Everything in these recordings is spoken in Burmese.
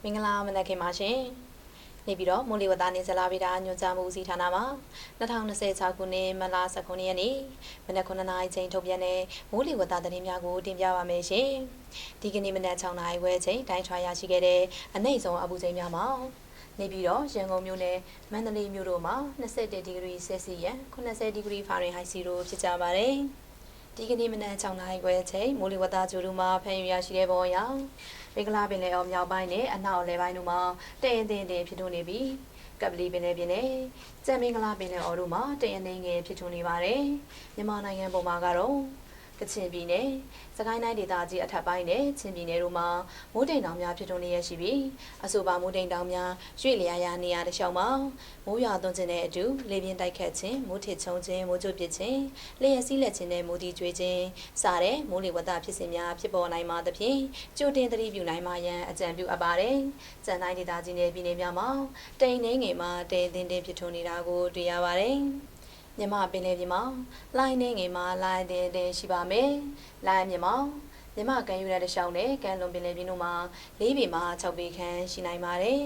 မင်္ဂလာမနက်ခင်းပါရှင်နေပြီးတော့မိုးလေဝသနဲ့ဇလာဗီတာညွှန်ကြားမှုဦးစီးဌာနမှာ2026ခုနှစ်မတ်လ19ရက်နေ့မနက်9:00နာရီချိန်ထုတ်ပြန်တဲ့မိုးလေဝသသတင်းများကိုတင်ပြပါမယ်ရှင်ဒီကနေ့မနက်6:00နာရီဝဲချိန်တိုင်းထွာရရှိခဲ့တဲ့အနှိမ့်ဆုံးအပူချိန်များမှာနေပြီးတော့ရန်ကုန်မြို့နယ်မန္တလေးမြို့တို့မှာ21ဒီဂရီဆယ်စီယပ်80ဒီဂရီဖာရင်ဟိုက်0ဖြစ်ကြပါတယ်ဒီကနေ့မနက်6:00နာရီခွဲချိန်မိုးလေဝသကြိုးတို့မှာဖန်ယူရရှိတဲ့ပေါ်ရောင်မင်္ဂလာပင်လယ်အော်မြောက်ပိုင်းနဲ့အနောက်အလယ်ပိုင်းတို့မှာတရင်တင်ဖြစ်ထွန်းနေပြီးကပလီပင်လယ်ပြင်နဲ့ကြံမင်္ဂလာပင်လယ်အော်တို့မှာတရင်နေငယ်ဖြစ်ထွန်းနေပါတယ်မြန်မာနိုင်ငံပေါ်မှာကတော့ကချင်ပြည်နယ်စကိုင်းတိုင်းဒေသကြီးအထက်ပိုင်းနဲ့ချင်းပြည်နယ်တို့မှာမိုးတိမ်တောင်များဖြစ်ထွန်းနေရရှိပြီးအဆိုပါမိုးတိမ်တောင်များရွေ့လျားရာနေရာတစ်လျှောက်မှာမိုးရွာသွန်းခြင်းနဲ့အတူလေပြင်းတိုက်ခတ်ခြင်းမိုးထစ်ချုံခြင်းမိုးကြိုးပစ်ခြင်းလျှက်စီးလက်ခြင်းနဲ့မိုးတီကျွေးခြင်းစတဲ့မိုးလေဝသဖြစ်စဉ်များဖြစ်ပေါ်နိုင်မှာသဖြင့်ကြိုတင်သတိပြုနိုင်မှာရန်အကြံပြုအပ်ပါတယ်။ကျန်တိုင်းဒေသကြီးနယ်ပြည်နယ်များမှာတိမ်နှင်းငယ်မှာတဲတင်းတင်းဖြစ်ထွန်းနေတာကိုတွေ့ရပါတယ်။မြမပင်လယ်ပြင်မှာလိုင်းနေငယ်မှာလိုင်းတဲ့ရှိပါမယ်။လိုင်းမြမကန်ယူတဲ့တခြားနဲ့ကန်လွန်ပင်လယ်ပြင်တို့မှာ၄ပေမှ6ပေခန့်ရှိနိုင်ပါတယ်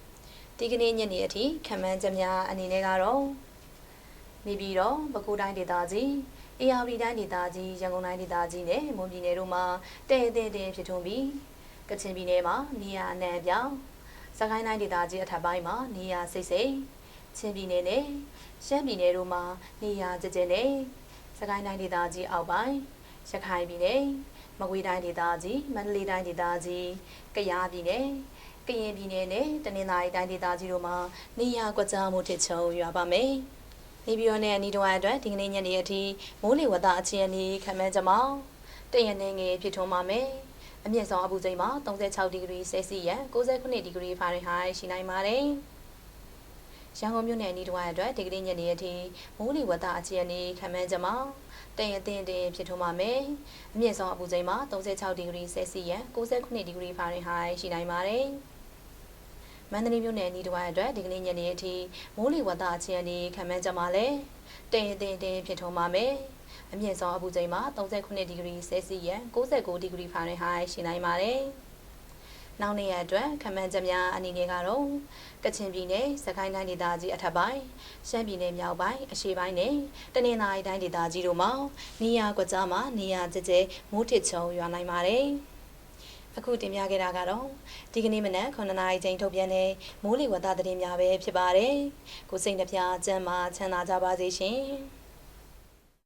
။ဒီကနေ့ညနေအထိခံမှန်းချက်များအနေနဲ့ကတော့နေပြီးတော့ပဲခူးတိုင်းဒေသကြီးအေရဝတီတိုင်းဒေသကြီးရန်ကုန်တိုင်းဒေသကြီးနဲ့မွန်ပြည်နယ်တို့မှာတဲဖြစ်ထွန်းပြီးကချင်ပြည်နယ်မှာနေရာအနှံ့အပြားစကိုင်းတိုင်းဒေသကြီးအထက်ပိုင်းမှာနေရာစိတ်ချင်းပြည်နယ်နဲ့ရှမ်းပြည်နယ်တို့မှာနေရာကျကျနဲ့စကိုင်းတိုင်းဒေသကြီးအောက်ပိုင်းရခိုင်ပြည်နယ်မကွေးတိုင်းဒေသကြီးမန္တလေးတိုင်းဒေသကြီးကယားပြည်နယ်ကရင်ပြည်နယ်နဲ့တနင်္သာရီတိုင်းဒေသကြီးတို့မှာနေရာကွက်ကြားမှုထစ်ချုံရွာပါမယ်။နေပြည်တော်နဲ့အနီးတစ်ဝိုက်အတွက်ဒီကနေ့ညနေအထိမိုးလေဝသအခြေအနေခန့်မှန်းကြမှာတရင်နေငယ်ဖြစ်ထွန်းပါမယ်။အမြင့်ဆုံးအပူချိန်မှာ36ဒီဂရီဆယ်စီယပ်69ဒီဂရီဖာရင်ဟိုက်ရှိနိုင်ပါတယ်။ရန်ကုန်မြို့နယ်အနီးတစ်ဝိုက်အတွက်ဒီကနေ့ညနေအထိမိုးလေဝသအခြေအနေခန့်မှန်းကြမှာတရင်ဖြစ်ထွန်းပါမယ်။အမြင့်ဆုံးအပူချိန်မှာ36ဒီဂရီဆယ်စီယပ်69ဒီဂရီဖာရင်ဟိုက်ရှိနိုင်ပါတယ်။မန္တလေးမြို့နယ်အနီးတစ်ဝိုက်အတွက်ဒီကနေ့ညနေအထိမိုးလေဝသအခြေအနေခန့်မှန်းကြမှာလဲတရင်ဖြစ်ထွန်းပါမယ်။အမြင့်ဆုံးအပူချိန်မှာ39ဒီဂရီဆယ်စီယပ်69ဒီဂရီဖာရင်ဟိုက်ရှိနိုင်ပါတယ်။နောက်နေ့ရက်အတွက်ခန့်မှန်းချက်များအနေနဲ့ကတော့ကချင်ပြည်နယ်စကိုင်းတိုင်းဒေသကြီးအထက်ပိုင်းရှမ်းပြည်နယ်မြောက်ပိုင်းအရှေ့ပိုင်းနဲ့တနင်္သာရီတိုင်းဒေသကြီးတို့မှာနေရာကွက်ကြားမှာနေရာကျကျမိုးထစ်ချုံရွာနိုင်ပါတယ်။အခုတင်ပြခဲ့တာကတော့ဒီကနေ့မနက်9:00နာရီချိန်ထုတ်ပြန်တဲ့မိုးလေဝသသတင်းများပဲဖြစ်ပါတယ်။ကိုစိတ်နှပြကျန်းမာချမ်းသာကြပါစေရှင်။